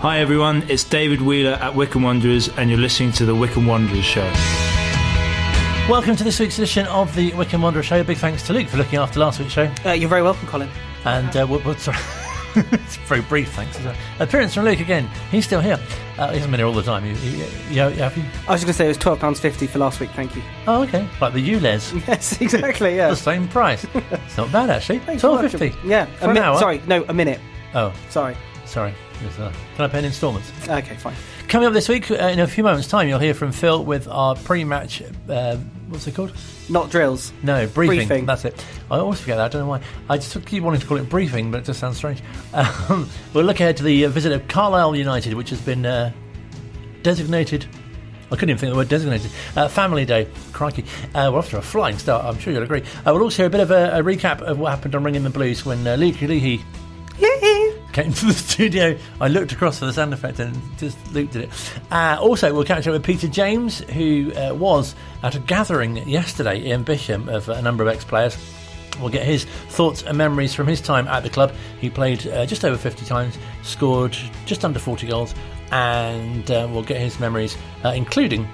Hi everyone, it's David Wheeler at Wycombe Wanderers and you're listening to the Wycombe Wanderers Show. Welcome to this week's edition of the Wycombe Wanderers Show. Big thanks to Luke for looking after last week's show. You're very welcome, Colin. And sorry. It's very brief, thanks. Appearance from Luke again. He's still here. He hasn't been here all the time. Have you? I was just going to say it was £12.50 for last week, thank you. Oh, okay. Like the ULEZ. Yes, exactly, yeah. The same price. It's not bad, actually. £12.50. Yeah. For an hour. Sorry, no, a minute. Oh. Sorry. Can I pay in instalments? Okay, fine. Coming up this week, in a few moments' time, you'll hear from Phil with our pre-match, what's it called? Not drills. No, briefing. That's it. I always forget that. I don't know why. I just keep wanting to call it briefing, but it just sounds strange. We'll look ahead to the visit of Carlisle United, which has been designated... I couldn't even think of the word designated. Family Day. Crikey. We're off to a flying start, I'm sure you'll agree. We'll also hear a bit of a recap of what happened on Ringing the Blues when Luke Leahy came to the studio. I looked across for the sound effect and just Luke did it. Also, we'll catch up with Peter James, who was at a gathering yesterday in Bisham of a number of ex-players. We'll get his thoughts and memories from his time at the club. He played just over 50 times, scored just under 40 goals, and we'll get his memories, including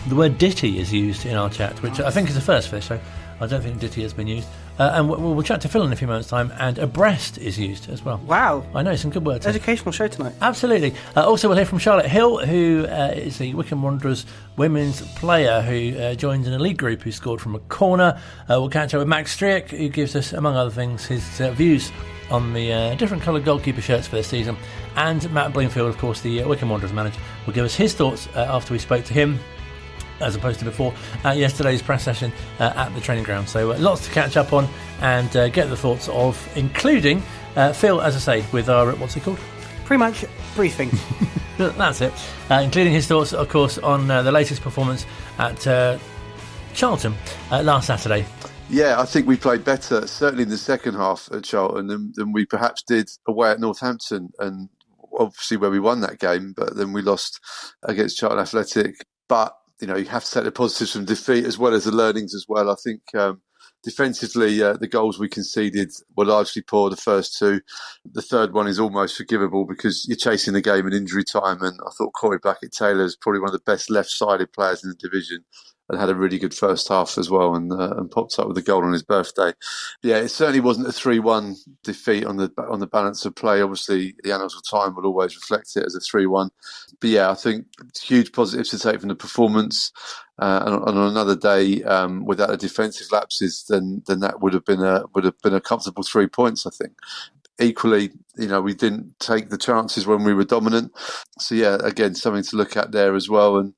the word ditty is used in our chat, which I think is a first for this show. I don't think ditty has been used. And we'll chat to Phil in a few moments' time, and abreast is used as well. Wow. I know, some good words. Educational show tonight. Absolutely. Also, we'll hear from Charlotte Hill, who is the Wycombe Wanderers women's player who joins an elite group who scored from a corner. We'll catch up with Max Stryjek, who gives us, among other things, his views on the different coloured goalkeeper shirts for this season. And Matt Bloomfield, of course, the Wycombe Wanderers manager, will give us his thoughts after we spoke to him, as opposed to before, at yesterday's press session at the training ground. So lots to catch up on and get the thoughts of, including Phil, as I say, with our, what's it called? Pretty much briefing. That's it. Including his thoughts, of course, on the latest performance at Charlton last Saturday. Yeah, I think we played better, certainly in the second half at Charlton, than we perhaps did away at Northampton, and obviously where we won that game, but then we lost against Charlton Athletic. But you know, you have to take the positives from defeat as well as the learnings as well. I think defensively, the goals we conceded were largely poor, the first two. The third one is almost forgivable because you're chasing the game in injury time, and I thought Corey Blackett-Taylor is probably one of the best left-sided players in the division and had a really good first half as well, and popped up with a goal on his birthday. Yeah, it certainly wasn't a 3-1 defeat on the balance of play. Obviously, the annals of time will always reflect it as a 3-1. But yeah, I think huge positives to take from the performance. And on another day, without the defensive lapses, then that would have been a comfortable 3 points, I think. Equally, you know, we didn't take the chances when we were dominant. So yeah, again, something to look at there as well. And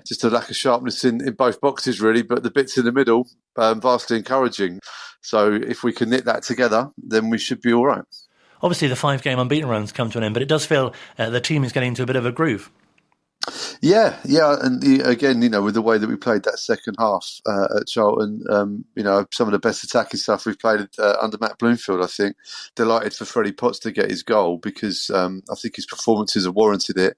just a lack of sharpness in both boxes, really. But the bits in the middle, vastly encouraging. So if we can knit that together, then we should be all right. Obviously, the 5-game unbeaten run's come to an end, but it does feel the team is getting into a bit of a groove. Yeah, and again, you know, with the way that we played that second half at Charlton, you know, some of the best attacking stuff we've played under Matt Bloomfield, I think. Delighted for Freddie Potts to get his goal because I think his performances have warranted it.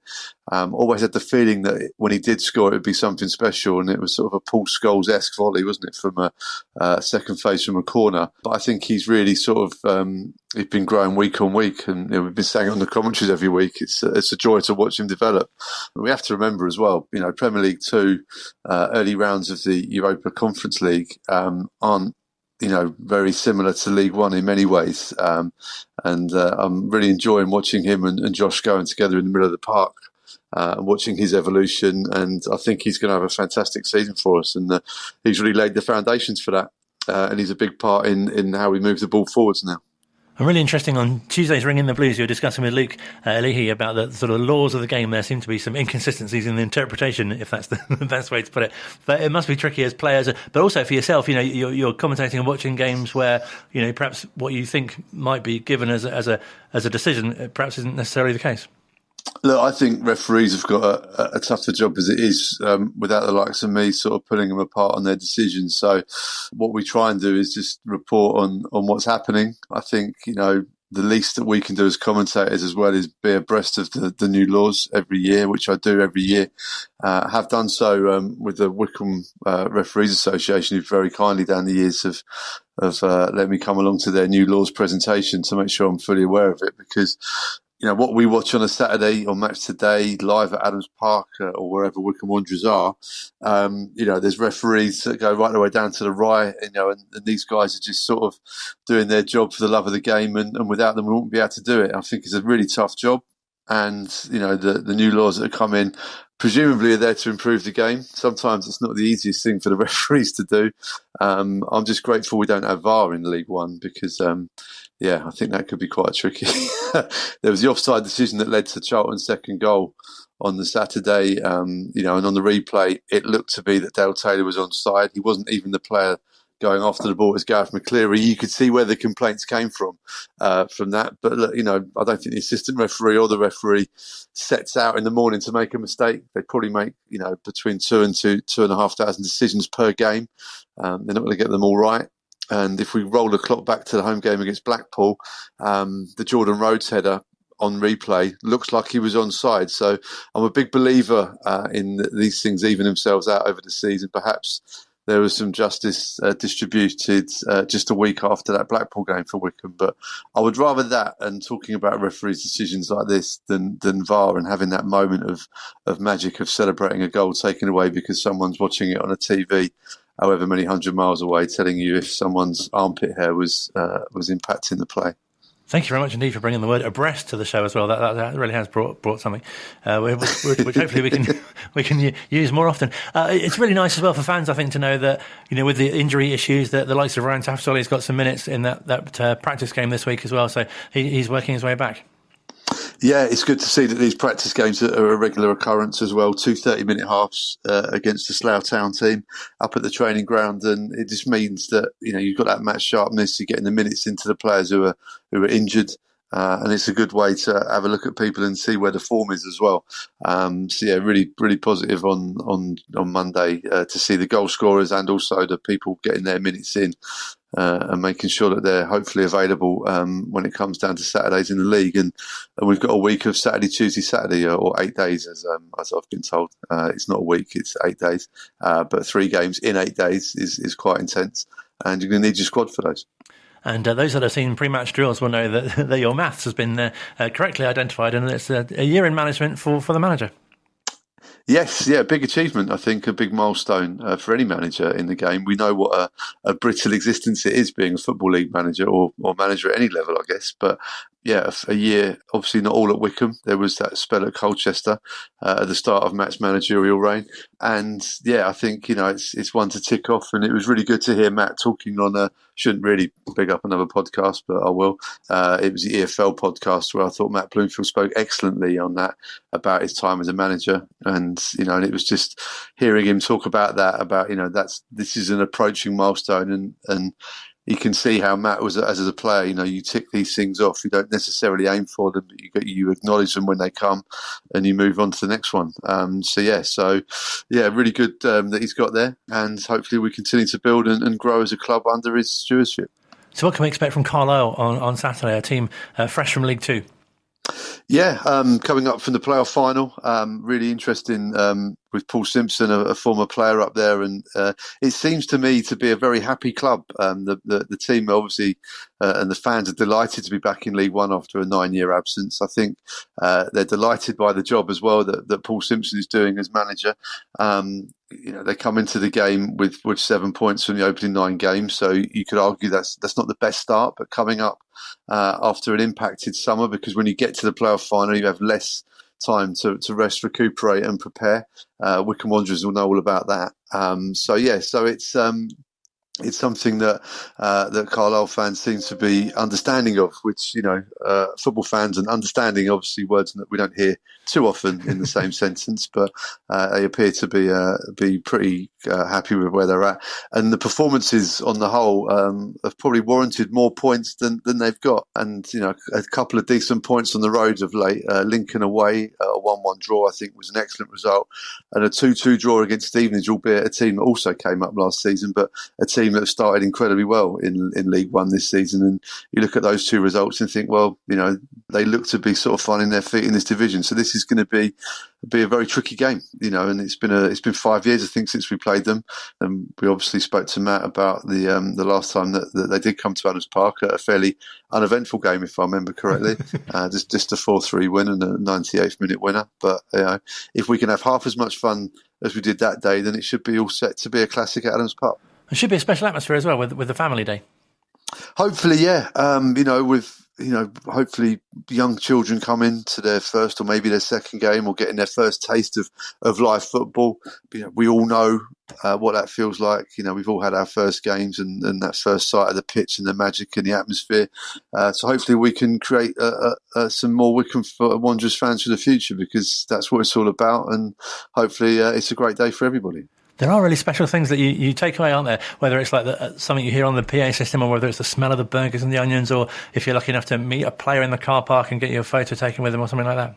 Always had the feeling that when he did score, it would be something special, and it was sort of a Paul Scholes-esque volley, wasn't it, from a second phase from a corner. But I think he's really sort of he's been growing week on week, and you know, we've been saying it on the commentaries every week. It's a joy to watch him develop. But we have to remember as well, you know, Premier League 2, early rounds of the Europa Conference League aren't, you know, very similar to League One in many ways. And I'm really enjoying watching him and Josh going together in the middle of the park. Watching his evolution, and I think he's going to have a fantastic season for us, and he's really laid the foundations for that, and he's a big part in how we move the ball forwards now. And really interesting, on Tuesday's Ringing the Blues, you were discussing with Luke Leahy about the sort of laws of the game. There seem to be some inconsistencies in the interpretation, if that's the best way to put it. But it must be tricky as players, but also for yourself. You know, you're commentating and watching games where, you know, perhaps what you think might be given as a decision perhaps isn't necessarily the case. Look, I think referees have got a tougher job as it is, without the likes of me sort of pulling them apart on their decisions. So what we try and do is just report on what's happening. I think, you know, the least that we can do as commentators as well is be abreast of the new laws every year, which I do every year. Have done so with the Wycombe Referees Association, who very kindly down the years have let me come along to their new laws presentation to make sure I'm fully aware of it, because what we watch on a Saturday or Match Today live at Adams Park or wherever Wycombe Wanderers are, there's referees that go right the way down to the right, and these guys are just sort of doing their job for the love of the game, and without them we wouldn't be able to do it. I think it's a really tough job, and the new laws that have come in presumably are there to improve the game. Sometimes it's not the easiest thing for the referees to do. I'm just grateful we don't have VAR in League One because I think that could be quite tricky. There was the offside decision that led to Charlton's second goal on the Saturday, and on the replay, it looked to be that Dale Taylor was onside. He wasn't even the player going after the ball. It was Gareth McCleary. You could see where the complaints came from that. But look, I don't think the assistant referee or the referee sets out in the morning to make a mistake. They probably make between 2,000 and 2,500 decisions per game. They're not going to get them all right. And if we roll the clock back to the home game against Blackpool, the Jordan Rhodes header on replay looks like he was onside. So I'm a big believer in these things even themselves out over the season. Perhaps there was some justice distributed just a week after that Blackpool game for Wycombe. But I would rather that and talking about referees' decisions like this than VAR and having that moment of magic of celebrating a goal taken away because someone's watching it on a TV however many 100 miles away, telling you if someone's armpit hair was impacting the play. Thank you very much indeed for bringing the word abreast to the show as well. That really has brought something, which hopefully we can use more often. It's really nice as well for fans, I think, to know that with the injury issues that the likes of Ryan Tafsoli's got some minutes in that practice game this week as well. So he's working his way back. Yeah, it's good to see that these practice games are a regular occurrence as well. 2 30-minute halves against the Slough Town team up at the training ground, and it just means that you've got that match sharpness. You're getting the minutes into the players who are injured, and it's a good way to have a look at people and see where the form is as well. Really, really positive on Monday to see the goal scorers and also the people getting their minutes in. And making sure that they're hopefully available when it comes down to Saturdays in the league, and we've got a week of Saturday, Tuesday, Saturday, or 8 days, as I've been told. It's not a week; it's 8 days. But 3 games in 8 days is quite intense, and you're going to need your squad for those. And those that have seen pre-match drills will know that your maths has been correctly identified, and it's a year in management for the manager. Yes, big achievement, I think, a big milestone for any manager in the game. We know what a brittle existence it is being a Football League manager or manager at any level, I guess. But a year, obviously not all at Wycombe. There was that spell at Colchester at the start of Matt's managerial reign. And I think, it's one to tick off. And it was really good to hear Matt talking on shouldn't really big up another podcast, but I will. It was the EFL podcast where I thought Matt Bloomfield spoke excellently on that about his time as a manager. And it was just hearing him talk about that, about, this is an approaching milestone and you can see how Matt was as a player. You tick these things off. You don't necessarily aim for them, but you acknowledge them when they come, and you move on to the next one. Really good that he's got there, and hopefully we continue to build and grow as a club under his stewardship. So, what can we expect from Carlisle on Saturday? A team fresh from League Two. Coming up from the playoff final, really interesting with Paul Simpson, a former player up there, and it seems to me to be a very happy club. The team obviously and the fans are delighted to be back in League One after a 9-year absence. I think they're delighted by the job as well that Paul Simpson is doing as manager. They come into the game with 7 points from the opening 9 games, so you could argue that's not the best start, but coming up after an impacted summer, because when you get to the playoff final, you have less time to rest, recuperate, and prepare. Wycombe Wanderers will know all about that. It's something that Carlisle fans seem to be understanding of, which, football fans and understanding, obviously words that we don't hear too often in the same sentence, but they appear to be pretty happy with where they're at. And the performances on the whole have probably warranted more points than they've got. And, a couple of decent points on the road of late. Lincoln away, a 1-1 draw, I think, was an excellent result. And a 2-2 draw against Stevenage, albeit a team that also came up last season, but a team team that have started incredibly well in League One this season, and you look at those two results and think, well, they look to be sort of finding their feet in this division. So this is going to be a very tricky game, and it's been 5 years, I think, since we played them. And we obviously spoke to Matt about the last time that they did come to Adams Park, a fairly uneventful game, if I remember correctly. just a 4-3 win and a 98th minute winner. But if we can have half as much fun as we did that day, then it should be all set to be a classic at Adams Park. It should be a special atmosphere as well with the family day. Hopefully, yeah. Hopefully young children come into their first or maybe their second game, or getting their first taste of live football. We all know what that feels like. We've all had our first games and that first sight of the pitch and the magic and the atmosphere. So hopefully we can create some more Wycombe Wanderers fans for the future, because that's what it's all about. And hopefully it's a great day for everybody. There are really special things that you take away, aren't there? Whether it's like something you hear on the PA system, or whether it's the smell of the burgers and the onions, or if you're lucky enough to meet a player in the car park and get your photo taken with them or something like that.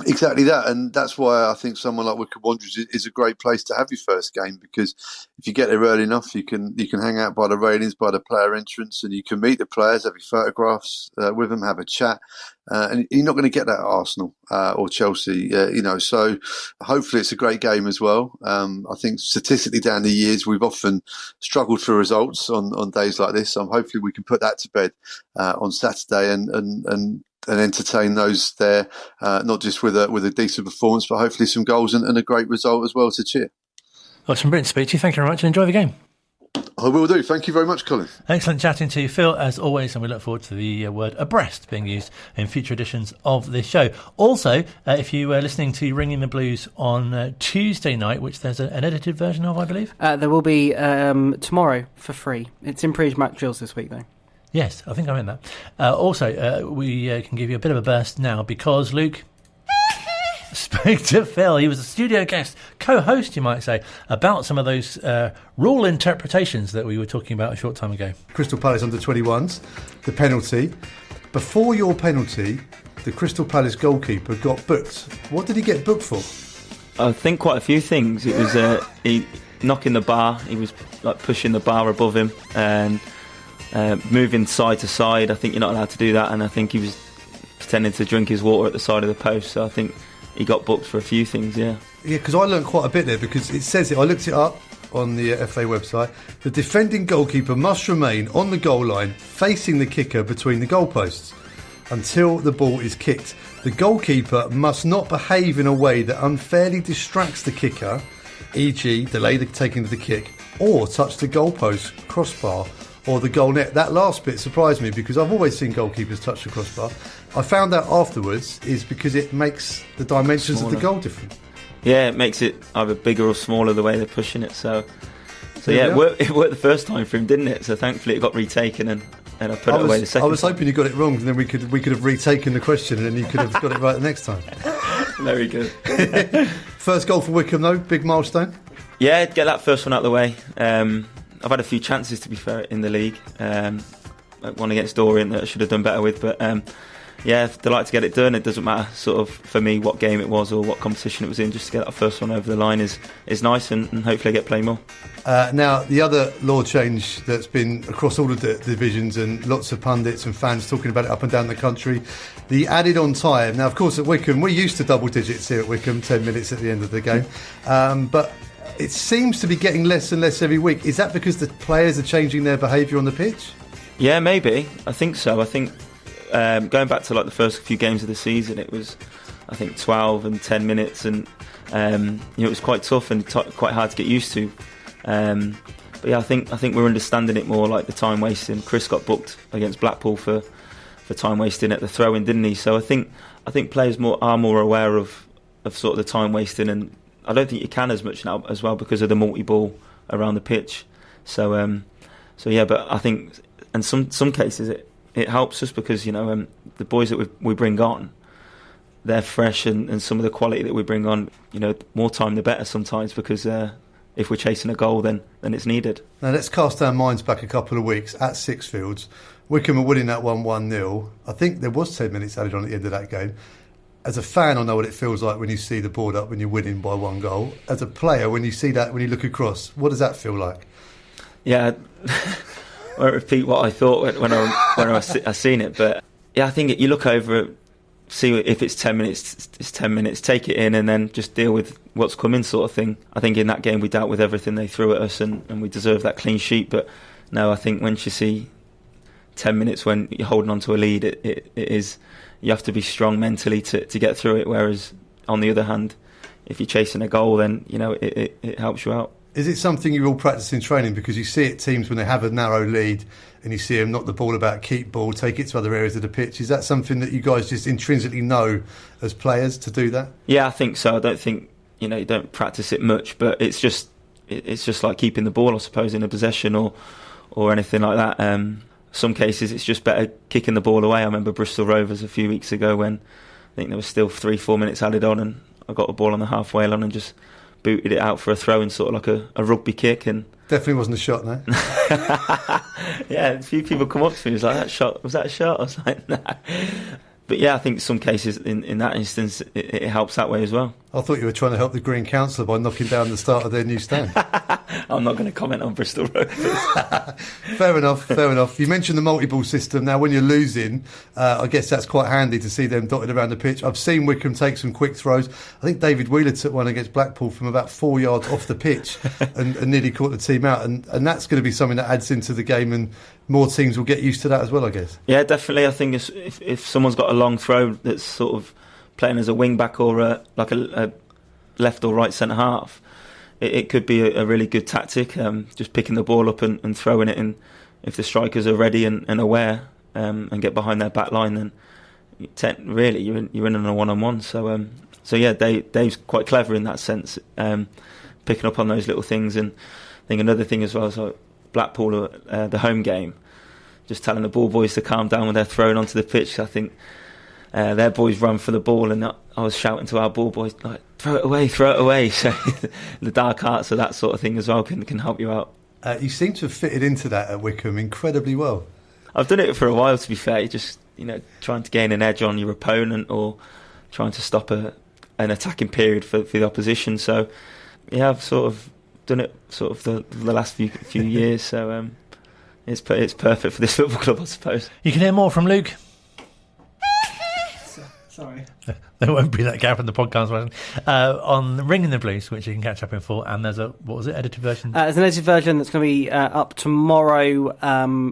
Exactly that, and that's why I think someone like Wycombe Wanderers is a great place to have your first game, because if you get there early enough, you can hang out by the railings, by the player entrance, and you can meet the players, have your photographs with them, have a chat, and you're not going to get that at Arsenal or Chelsea, So hopefully it's a great game as well. I think statistically down the years we've often struggled for results on days like this. So hopefully we can put that to bed on Saturday and entertain those there, not just with a decent performance, but hopefully some goals and a great result as well to cheer. Well, it's been brilliant to speak to you. Thank you very much, and enjoy the game. I will do. Thank you very much, Colin. Excellent chatting to you, Phil, as always, and we look forward to the word abreast being used in future editions of this show. Also, if you were listening to Ringing the Blues on Tuesday night, which there's an edited version of, I believe. There will be tomorrow for free. It's in pre-match drills this week, though. Yes, I think I meant that. Also, we can give you a bit of a burst now, because Luke spoke to Phil. He was a studio guest, co-host, you might say, about some of those rule interpretations that we were talking about a short time ago. Crystal Palace under-21s, the penalty. Before your penalty, the Crystal Palace goalkeeper got booked. What did he get booked for? I think quite a few things. It was he knocking the bar. He was like pushing the bar above him and moving side to side. I think you're not allowed to do that, and I think he was pretending to drink his water at the side of the post. So I think he got booked for a few things. Yeah, because I learned quite a bit there, because it says it. I looked it up on the FA website. The defending goalkeeper must remain on the goal line, facing the kicker between the goalposts until the ball is kicked. The goalkeeper must not behave in a way that unfairly distracts the kicker, e.g. delay the taking of the kick, or touch the goalpost, crossbar, or the goal net. That last bit surprised me, because I've always seen goalkeepers touch the crossbar. I found out afterwards is because it makes the dimensions smaller of the goal different. Yeah, it makes it either bigger or smaller the way they're pushing it. So yeah, it worked the first time for him, didn't it? So thankfully it got retaken, and I put it away the second time. I was hoping you got it wrong, and then we could have retaken the question, and then you could have got it right the next time. Very good. First goal for Wycombe, though, big milestone. Yeah, get that first one out of the way. I've had a few chances, to be fair, in the league. Like one against Dorian that I should have done better with, but yeah, delighted to get it done. It doesn't matter sort of for me what game it was or what competition it was in. Just to get that first one over the line is nice, and hopefully I get playing more. Now, the other law change that's been across all of the divisions, and lots of pundits and fans talking about it up and down the country, the added on time. Now, of course, at Wycombe, we're used to double digits here at Wycombe, 10 minutes at the end of the game, but it seems to be getting less and less every week. Is that because the players are changing their behaviour on the pitch? Yeah, maybe. I think so. I think going back to like the first few games of the season, it was, I think, 12 and 10 minutes, and it was quite tough and quite hard to get used to. But yeah, I think we're understanding it more, like the time wasting. Chris got booked against Blackpool for time wasting at the throw-in, didn't he? So I think players are more aware of sort of the time wasting, and I don't think you can as much now as well because of the multi-ball around the pitch. So yeah, but I think in some cases it helps us because the boys that we bring on, they're fresh, and some of the quality that we bring on, more time the better sometimes, because if we're chasing a goal, then it's needed. Now let's cast our minds back a couple of weeks at Sixfields. Wycombe were winning that 1-0. I think there was 10 minutes added on at the end of that game. As a fan, I know what it feels like when you see the board up when you're winning by 1 goal. As a player, when you see that, when you look across, what does that feel like? Yeah, I won't repeat what I thought when I seen it, but yeah, I think you look over it, see if it's 10 minutes, it's 10 minutes, take it in and then just deal with what's coming sort of thing. I think in that game we dealt with everything they threw at us and we deserved that clean sheet, but no, I think once you see 10 minutes when you're holding on to a lead, it is, you have to be strong mentally to get through it, whereas on the other hand, if you're chasing a goal, then it helps you out. Is it something you all practice in training? Because you see it teams when they have a narrow lead and you see them knock the ball about, keep ball, take it to other areas of the pitch. Is that something that you guys just intrinsically know as players to do that? Yeah, I think so. I don't think, you don't practice it much, but it's just like keeping the ball, I suppose, in a possession or anything like that. Some cases it's just better kicking the ball away. I remember Bristol Rovers a few weeks ago when I think there was still 3-4 minutes added on and I got the ball on the halfway line and just booted it out for a throw in, sort of like a rugby kick. And definitely wasn't a shot, no? Yeah, a few people come up to me and was like, was that a shot? I was like, no. But yeah, I think some cases in that instance it helps that way as well. I thought you were trying to help the Green Council by knocking down the start of their new stand. I'm not going to comment on Bristol Rovers. Fair enough. You mentioned the multi-ball system. Now, when you're losing, I guess that's quite handy to see them dotted around the pitch. I've seen Wycombe take some quick throws. I think David Wheeler took one against Blackpool from about 4 yards off the pitch and nearly caught the team out. And that's going to be something that adds into the game, and more teams will get used to that as well, I guess. Yeah, definitely. I think if someone's got a long throw that's sort of playing as a wing back or a left or right centre half, it could be a really good tactic, just picking the ball up and throwing it in. If the strikers are ready and aware and get behind their back line, then really you're in on a one-on-one. So yeah, Dave's quite clever in that sense, picking up on those little things. And I think another thing as well is like Blackpool, the home game, just telling the ball boys to calm down when they're thrown onto the pitch. I think their boys run for the ball, and I was shouting to our ball boys like, throw it away. So the dark arts of that sort of thing as well can help you out. You seem to have fitted into that at Wycombe incredibly well. I've done it for a while, to be fair. Just trying to gain an edge on your opponent or trying to stop an attacking period for the opposition. So yeah, I've sort of done it sort of the last few years. So it's perfect for this football club, I suppose. You can hear more from Luke. Sorry. There won't be that gap in the podcast version. On Ringing the Blues, which you can catch up in full, and there's edited version? There's an edited version that's going to be up tomorrow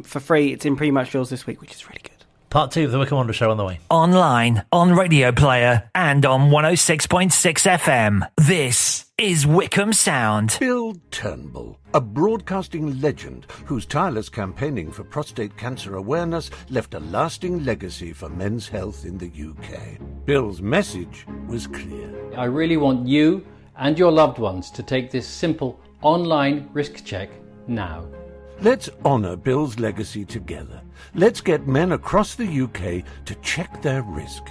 for free. It's in pre-match drills this week, which is really good. Part 2 of the Wycombe Wanderers Show on the way. Online, on Radio Player, and on 106.6 FM. This is Wycombe Sound. Bill Turnbull, a broadcasting legend whose tireless campaigning for prostate cancer awareness left a lasting legacy for men's health in the UK. Bill's message was clear. I really want you and your loved ones to take this simple online risk check now. Let's honour Bill's legacy together. Let's get men across the UK to check their risk.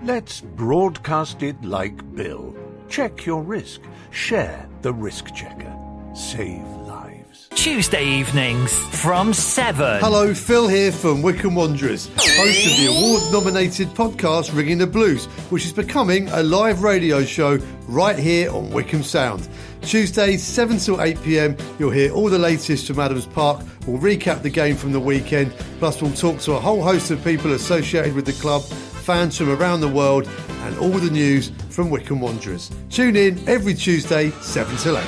Let's broadcast it like Bill. Check your risk. Share the risk checker. Save lives. Tuesday evenings from 7. Hello, Phil here from Wycombe Wanderers, host of the award-nominated podcast Ringing the Blues, which is becoming a live radio show right here on Wycombe Sound. Tuesdays, 7 till 8 p.m, you'll hear all the latest from Adams Park. We'll recap the game from the weekend, plus we'll talk to a whole host of people associated with the club, fans from around the world, and all the news from Wycombe Wanderers. Tune in every Tuesday, 7 till 8.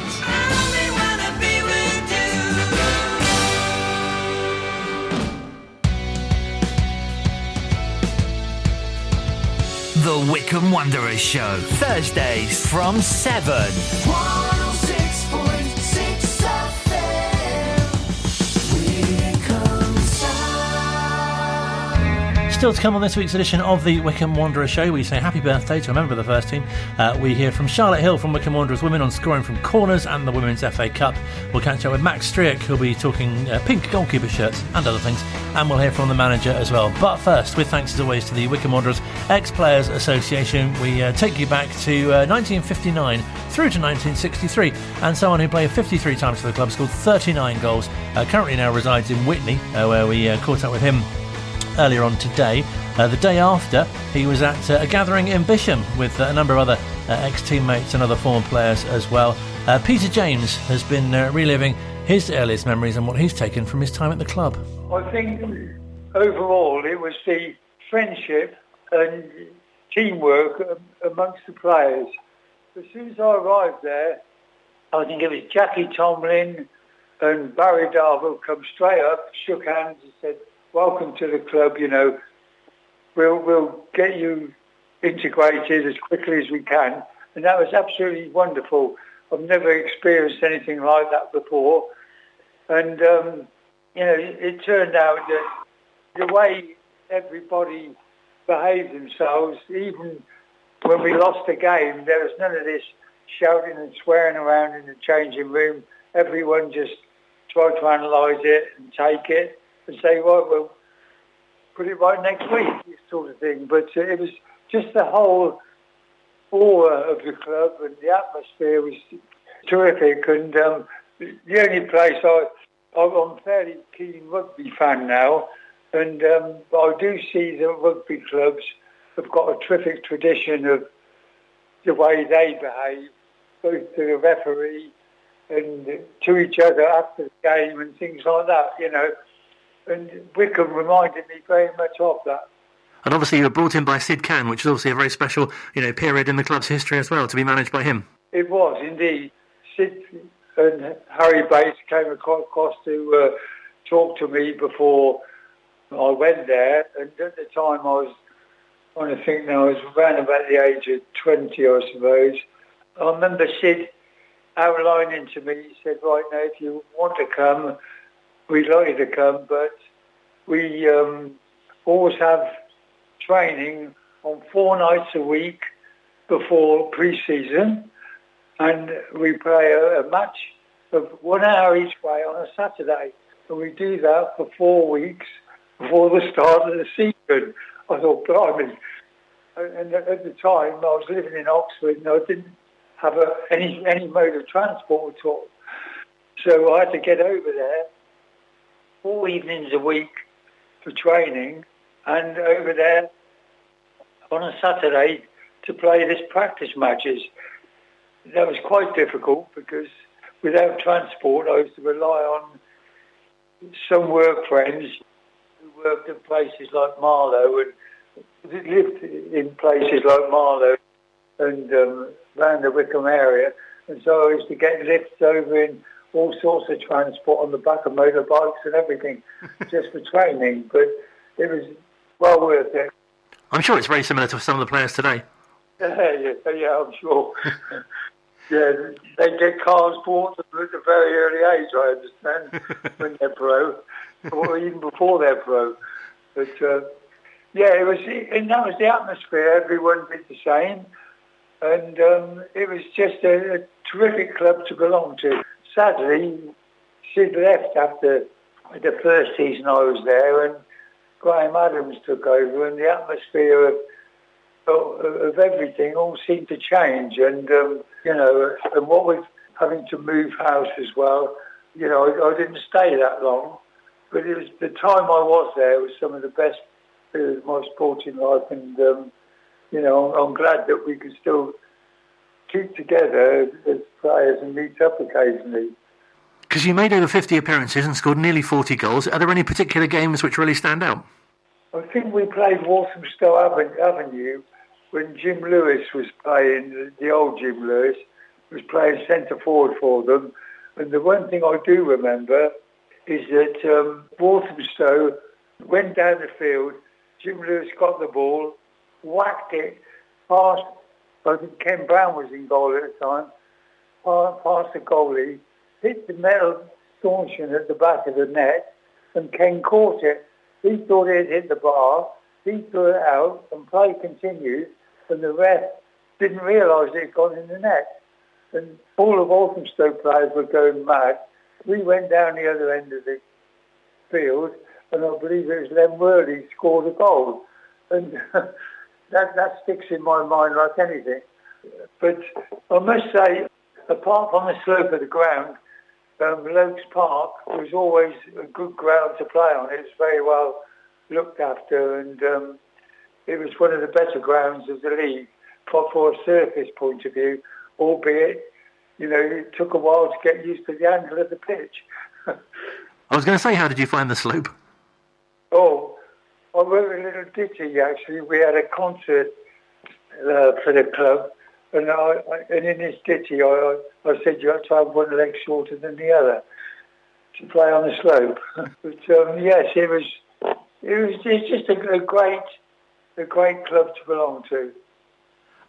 The Wycombe Wanderers Show, Thursdays from 7. 106.6 FM, Wycombe Sound. Still to come on this week's edition of the Wycombe Wanderers Show, we say happy birthday to a member of the first team. We hear from Charlotte Hill from Wycombe Wanderers Women on scoring from corners and the Women's FA Cup. We'll catch up with Max Stryjek, who'll be talking pink goalkeeper shirts and other things, and we'll hear from the manager as well. But first, with thanks as always to the Wycombe Wanderers Ex-Players Association, we take you back to 1959 through to 1963, and someone who played 53 times for the club, scored 39 goals, currently now resides in Witney, where we caught up with him earlier on today. The day after, he was at a gathering in Bisham with a number of other ex-teammates and other former players as well. Peter James has been reliving his earliest memories and what he's taken from his time at the club. I think overall it was the friendship and teamwork amongst the players. As soon as I arrived there, I think it was Jackie Tomlin and Barry Darville come straight up, shook hands and said, "Welcome to the club, we'll get you integrated as quickly as we can." And that was absolutely wonderful. I've never experienced anything like that before. And, it turned out that the way everybody behaved themselves, even when we lost the game, there was none of this shouting and swearing around in the changing room. Everyone just tried to analyse it and take it and say, right, we'll put it right next week, this sort of thing. But it was just the whole aura of the club, and the atmosphere was terrific. And the only place I'm a fairly keen rugby fan now, and but I do see that rugby clubs have got a terrific tradition of the way they behave, both to the referee and to each other after the game and things like that, And Wycombe reminded me very much of that. And obviously you were brought in by Sid Can, which is obviously a very special, period in the club's history as well, to be managed by him. It was indeed. Sid and Harry Bates came across to talk to me before I went there, and at the time I was around about the age of 20, I suppose. I remember Sid outlining to me, he said, "Right, now if you want to come, we'd like you to come, but we always have training on 4 nights a week before pre-season, and we play a match of 1 hour each way on a Saturday, and we do that for 4 weeks before the start of the season." I thought, blimey. And at the time, I was living in Oxford, and I didn't have any mode of transport at all. So I had to get over there 4 evenings a week for training, and over there on a Saturday to play this practice matches. That was quite difficult because without transport I used to rely on some work friends who worked at places like Marlow and lived in places like Marlow and around the Wycombe area, and so I used to get lifts over in all sorts of transport on the back of motorbikes and everything just for training, but it was well worth it. I'm sure it's very similar to some of the players today. Yeah, I'm sure. Yeah, they get cars bought at a very early age, I understand, when they're pro, or even before they're pro. But it was, and that was the atmosphere. Everyone did the same, and it was just a terrific club to belong to. Sadly, Sid left after the first season I was there, and Graham Adams took over, and the atmosphere of everything all seemed to change, and and what with having to move house as well, I didn't stay that long, but it was the time I was there was some of the best periods of my sporting life, and I'm glad that we could still keep together as players and meet up occasionally. Because you made over 50 appearances and scored nearly 40 goals. Are there any particular games which really stand out? I think we played Walthamstow Avenue when Jim Lewis was playing, the old Jim Lewis was playing centre forward for them. And the one thing I do remember is that Walthamstow went down the field, Jim Lewis got the ball, whacked it past, I think Ken Brown was in goal at the time, past the goalie, hit the metal stanchion at the back of the net, and Ken caught it. He thought it had hit the bar, he threw it out, and play continued, and the ref didn't realise it had gone in the net. And all of Walthamstow players were going mad. We went down the other end of the field, and I believe it was Len Worley scored a goal. And that sticks in my mind like anything. But I must say, apart from the slope of the ground, Lokes Park was always a good ground to play on. It was very well looked after, and it was one of the better grounds of the league for a surface point of view, albeit it took a while to get used to the angle of the pitch. I was going to say, how did you find the slope? Oh, I wrote a little ditty, actually. We had a concert for the club, and in this ditty I said you have to have one leg shorter than the other to play on the slope. But yes, it's just a great club to belong to.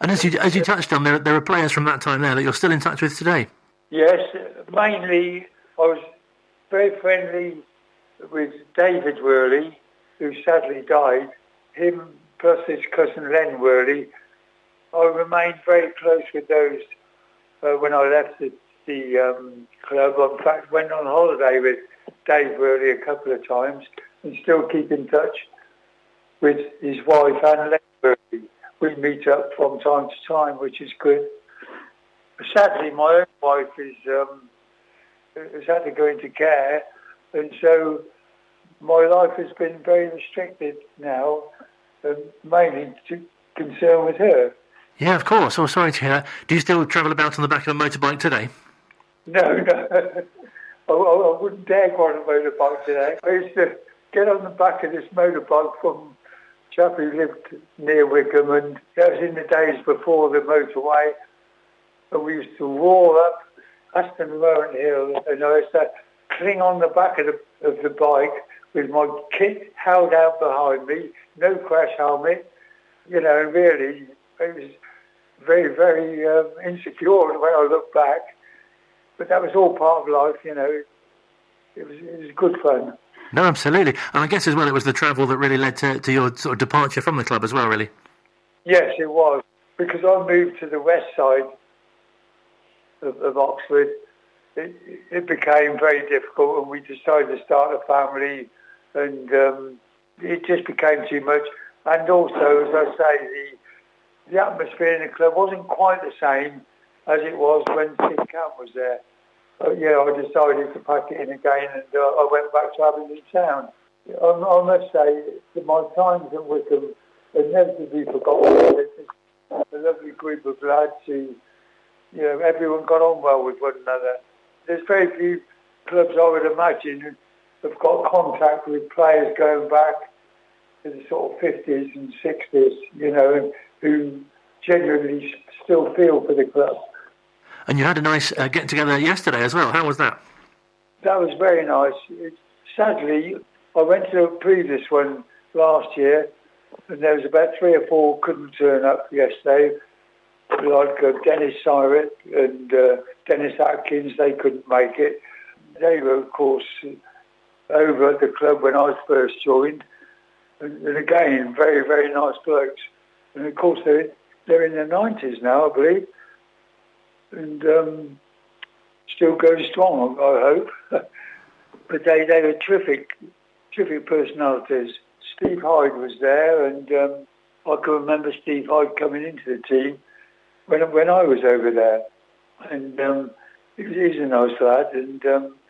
And as you touched on, there are players from that time there that you're still in touch with today. Yes, mainly I was very friendly with David Worley, who sadly died. Him plus his cousin Len Worley. I remained very close with those when I left the club. I, in fact, went on holiday with Dave Worley a couple of times and still keep in touch with his wife and Len Worley. We meet up from time to time, which is good. Sadly, my own wife has had to go into care, and so my life has been very restricted now, mainly concerned with her. Yeah, of course. Oh, sorry to hear that. Do you still travel about on the back of a motorbike today? No. I wouldn't dare go on a motorbike today. I used to get on the back of this motorbike from a chap who lived near Wycombe, and that was in the days before the motorway, and we used to roar up Aston Rowan Hill, and I used to cling on the back of the bike with my kit held out behind me, no crash helmet, and really it was very, very insecure when I look back. But that was all part of life, It was good fun. No, absolutely. And I guess as well it was the travel that really led to your sort of departure from the club as well, really. Yes, it was. Because I moved to the west side of Oxford, it became very difficult, and we decided to start a family, and it just became too much. And also, as I say, the atmosphere in the club wasn't quite the same as it was when Steve Camp was there. I decided to pack it in again, and I went back to Abingdon Town. I must say that my times at Wycombe are never to be forgotten. It's a lovely group of lads who, everyone got on well with one another. There's very few clubs, I would imagine, have got contact with players going back to the sort of 50s and 60s, who genuinely still feel for the club. And you had a nice get-together yesterday as well. How was that? That was very nice. Sadly, I went to a previous one last year, and there was about 3 or 4 couldn't turn up yesterday, like Dennis Syret and Dennis Atkins. They couldn't make it. They were, of course, over at the club when I first joined, and again, very, very nice blokes. And of course, they're in their 90s now, I believe, and still going strong, I hope. But they were terrific personalities. Steve Hyde was there, and I can remember Steve Hyde coming into the team when I was over there. And he's a nice lad, and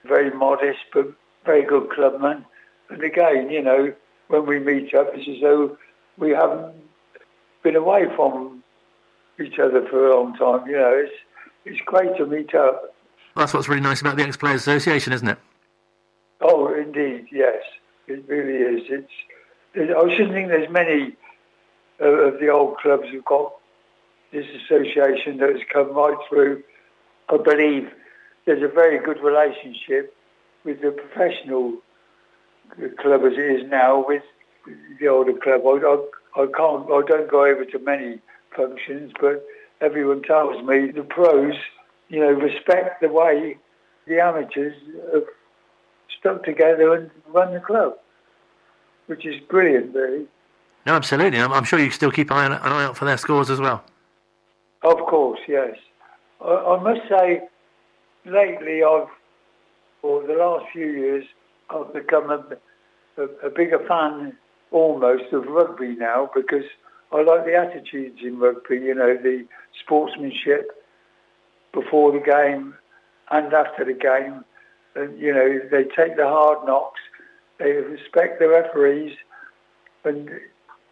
very modest, but very good clubman. And again, when we meet up, it's as though we haven't been away from each other for a long time. It's great to meet up. That's what's really nice about the Ex-Players Association, isn't it? Oh, indeed, yes. It really is. I shouldn't think there's many of the old clubs who've got this association that has come right through. I believe there's a very good relationship with the professional club as it is now with the older club. I don't go over to many functions, but everyone tells me the pros, respect the way the amateurs have stuck together and run the club, which is brilliant, really. No, absolutely. I'm sure you still keep an eye out for their scores as well. Of course, yes. I must say, lately, or the last few years, I've become a bigger fan almost of rugby now, because I like the attitudes in rugby, the sportsmanship before the game and after the game. And, they take the hard knocks, they respect the referees, and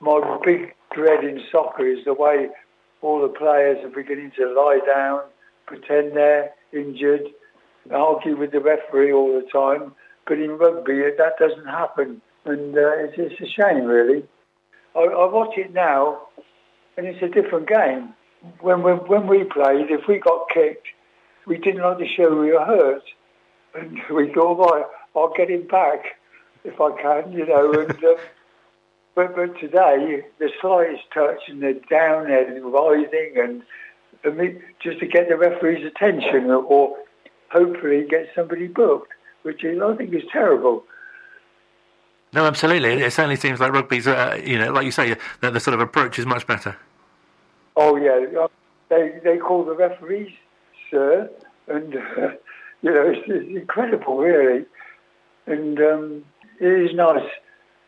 my big dread in soccer is the way all the players are beginning to lie down pretend they're injured, argue with the referee all the time. But in rugby, that doesn't happen, and it's a shame, really. I watch it now, and it's a different game. When we played, if we got kicked, we didn't like to show we were hurt, and we thought, well, I'll get him back if I can, And but today, the slightest touch and they're down and rising, and just to get the referee's attention, or hopefully get somebody booked, which I think is terrible. No, absolutely. It certainly seems like rugby's, like you say, the sort of approach is much better. Oh yeah, they call the referees sir, and it's incredible, really. And it is nice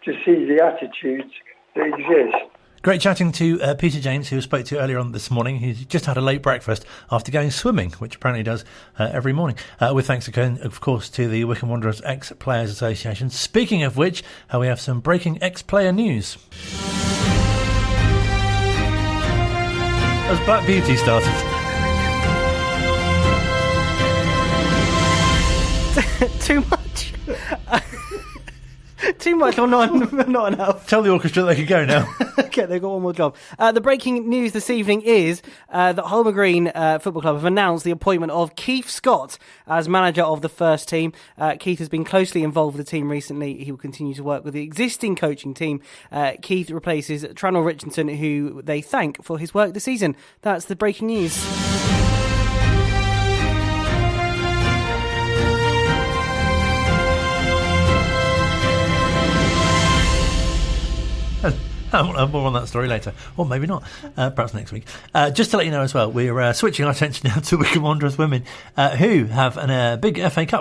to see the attitudes that exist. Great chatting to Peter James, who I spoke to earlier on this morning. He's just had a late breakfast after going swimming, which apparently he does every morning. With thanks again, of course, to the Wycombe Wanderers Ex-Players Association. Speaking of which, we have some breaking ex-player news. As Black Beauty started. Too much? Too much or not enough? Tell the orchestra they can go now. Okay, they've got one more job. The breaking news this evening is that Holmer Green Football Club have announced the appointment of Keith Scott as manager of the first team. Keith has been closely involved with the team recently. He will continue to work with the existing coaching team. Keith replaces Tranel Richardson, who they thank for his work this season. That's the breaking news. More on that story later, or maybe not, perhaps next week. Just to let you know as well, we're switching our attention now to Wycombe Wanderers women, who have a big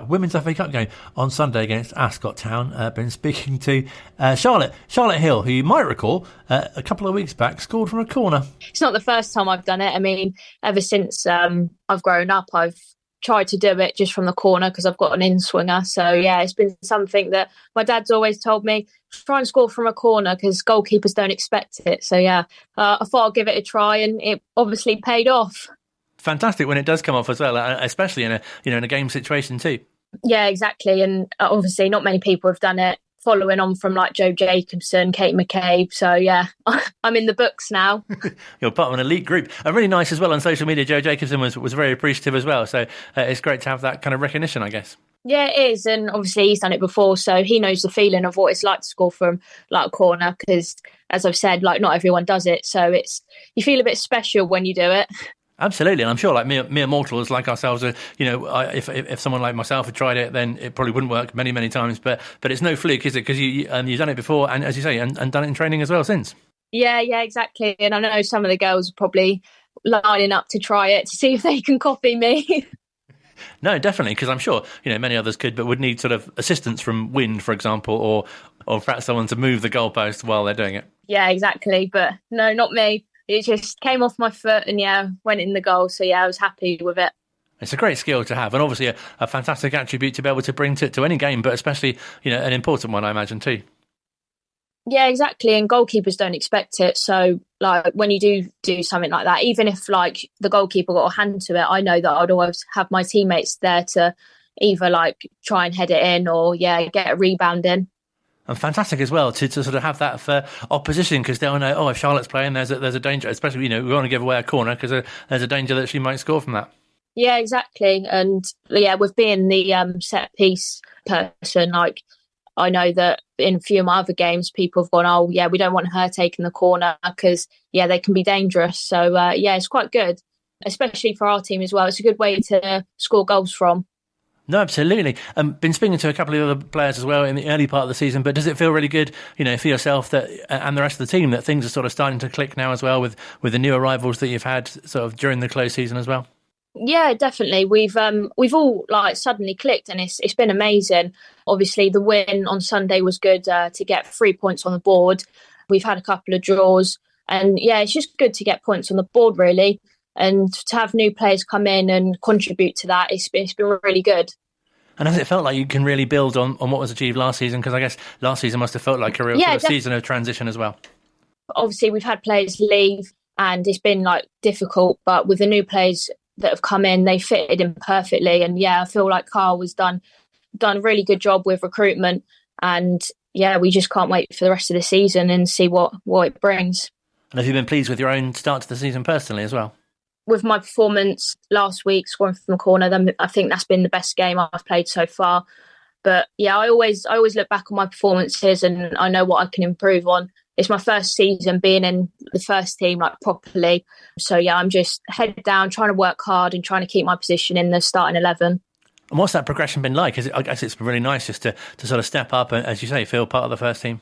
Women's FA Cup game on Sunday against Ascot Town. Been speaking to Charlotte Hill, who you might recall a couple of weeks back scored from a corner. It's not the first time I've done it. I mean, ever since I've grown up, I've tried to do it just from the corner because I've got an in-swinger. So, yeah, it's been something that my dad's always told me, try and score from a corner because goalkeepers don't expect it. So, yeah, I thought I'd give it a try, and it obviously paid off. Fantastic when it does come off as well, especially in a game situation too. Yeah, exactly. And obviously not many people have done it, following on from like Joe Jacobson, Kate McCabe. So, yeah, I'm in the books now. You're part of an elite group. Really nice as well on social media. Joe Jacobson was very appreciative as well. So it's great to have that kind of recognition, I guess. Yeah, it is. And obviously he's done it before, so he knows the feeling of what it's like to score from like a corner because, as I've said, like not everyone does it. So you feel a bit special when you do it. Absolutely, and I'm sure like mere mortals like ourselves, if someone like myself had tried it, then it probably wouldn't work many times. But it's no fluke, is it? Because you've done it before, and as you say, and done it in training as well since. Yeah, exactly. And I know some of the girls are probably lining up to try it to see if they can copy me. No, definitely, because I'm sure many others could, but would need sort of assistance from wind, for example, or perhaps someone to move the goalpost while they're doing it. Yeah, exactly. But no, not me. It just came off my foot and, went in the goal. So, I was happy with it. It's a great skill to have, and obviously a fantastic attribute to be able to bring to any game, but especially, an important one, I imagine, too. Yeah, exactly. And goalkeepers don't expect it. So, like, when you do something like that, even if, like, the goalkeeper got a hand to it, I know that I'd always have my teammates there to either, like, try and head it in or, get a rebound in. And fantastic as well to sort of have that for opposition, because they'll know, if Charlotte's playing, there's a danger, especially, we want to give away a corner because there's a danger that she might score from that. Yeah, exactly. And with being the set piece person, like, I know that in a few of my other games, people have gone, we don't want her taking the corner because, they can be dangerous. So, it's quite good, especially for our team as well. It's a good way to score goals from. No, absolutely. Been speaking to a couple of other players as well in the early part of the season, but does it feel really good, for yourself that and the rest of the team that things are sort of starting to click now as well with the new arrivals that you've had sort of during the close season as well? Yeah, definitely. We've all like suddenly clicked, and it's been amazing. Obviously, the win on Sunday was good to get 3 points on the board. We've had a couple of draws, and it's just good to get points on the board, really. And to have new players come in and contribute to that, it's been really good. And has it felt like you can really build on what was achieved last season? Because I guess last season must have felt like a real sort of season of transition as well. Obviously, we've had players leave and it's been like difficult, but with the new players that have come in, they fitted in perfectly. And yeah, I feel like Carl has done a really good job with recruitment. And yeah, we just can't wait for the rest of the season and see what it brings. And have you been pleased with your own start to the season personally as well? With my performance last week, scoring from the corner, then I think that's been the best game I've played so far. But yeah, I always look back on my performances and I know what I can improve on. It's my first season being in the first team like properly. So yeah, I'm just head down, trying to work hard and trying to keep my position in the starting 11. And what's that progression been like? I guess it's been really nice just to sort of step up and, as you say, feel part of the first team.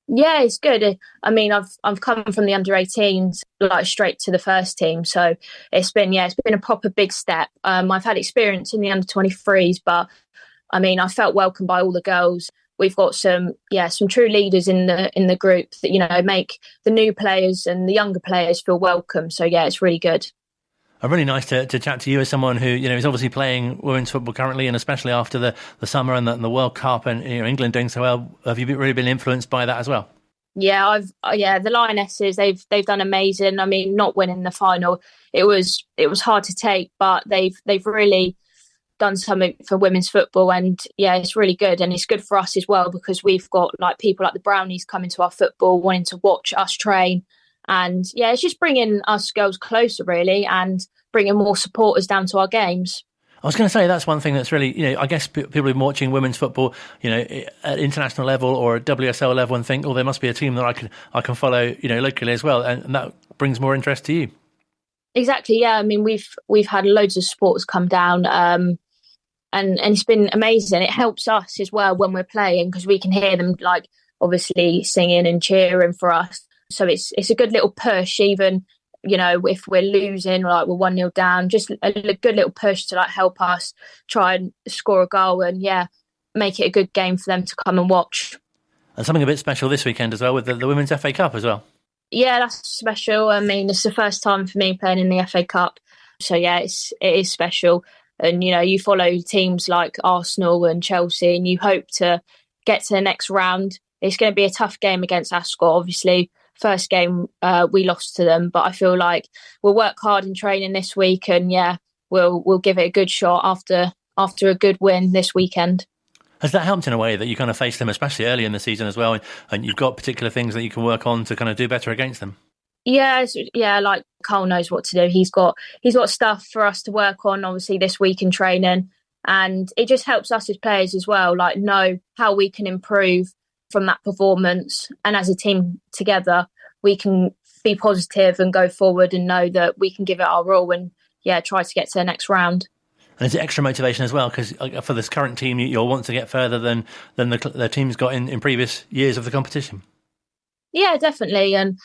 Yeah, it's good. I mean, I've come from the under-18s like straight to the first team, so it's been a proper big step. I've had experience in the under-23s, but I mean, I felt welcomed by all the girls. We've got some true leaders in the group that make the new players and the younger players feel welcome. So yeah, it's really good. Really nice to chat to you as someone who is obviously playing women's football currently, and especially after the summer and the World Cup and England doing so well. Have you really been influenced by that as well? Yeah, the Lionesses, they've done amazing. I mean, not winning the final, it was hard to take, but they've really done something for women's football, and yeah, it's really good, and it's good for us as well because we've got like people like the Brownies coming to our football, wanting to watch us train. And yeah, it's just bringing us girls closer, really, and bringing more supporters down to our games. I was going to say that's one thing that's really, I guess people have been watching women's football, at international level or at WSL level and think, oh, there must be a team that I can follow, locally as well, and that brings more interest to you. Exactly, yeah. I mean, we've had loads of supporters come down, and it's been amazing. It helps us as well when we're playing because we can hear them like obviously singing and cheering for us. So it's a good little push, even, if we're losing, like we're 1-0 down, just a good little push to like help us try and score a goal and, yeah, make it a good game for them to come and watch. And something a bit special this weekend as well with the Women's FA Cup as well. Yeah, that's special. I mean, it's the first time for me playing in the FA Cup. So, yeah, it is special. And, you follow teams like Arsenal and Chelsea and you hope to get to the next round. It's going to be a tough game against Ascot, obviously. First game we lost to them, but I feel like we'll work hard in training this week, and yeah, we'll give it a good shot after a good win this weekend. Has that helped in a way that you kind of face them, especially early in the season as well, and you've got particular things that you can work on to kind of do better against them? Yeah, like Carl knows what to do. He's got stuff for us to work on, obviously this week in training, and it just helps us as players as well, like know how we can improve from that performance, and as a team together we can be positive and go forward and know that we can give it our all and try to get to the next round. And is it extra motivation as well, because for this current team you'll want to get further than the teams got in previous years of the competition? Yeah, definitely, and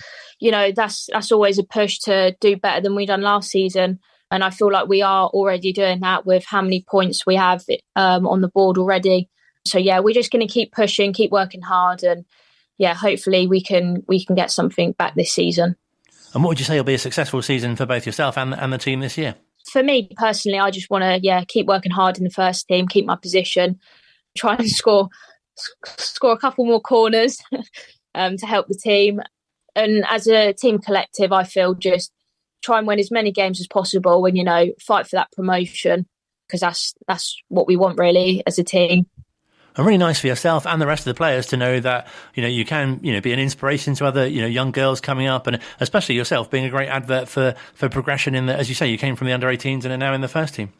that's always a push to do better than we done last season, and I feel like we are already doing that with how many points we have on the board already. So yeah, we're just going to keep pushing, keep working hard, and yeah, hopefully we can get something back this season. And what would you say will be a successful season for both yourself and the team this year? For me personally, I just want to keep working hard in the first team, keep my position, try and score a couple more corners to help the team. And as a team collective, I feel just try and win as many games as possible and fight for that promotion, because that's what we want really as a team. And really nice for yourself and the rest of the players to know that, you can, be an inspiration to other, young girls coming up, and especially yourself being a great advert for progression in the, as you say, you came from the under-18s and are now in the first team.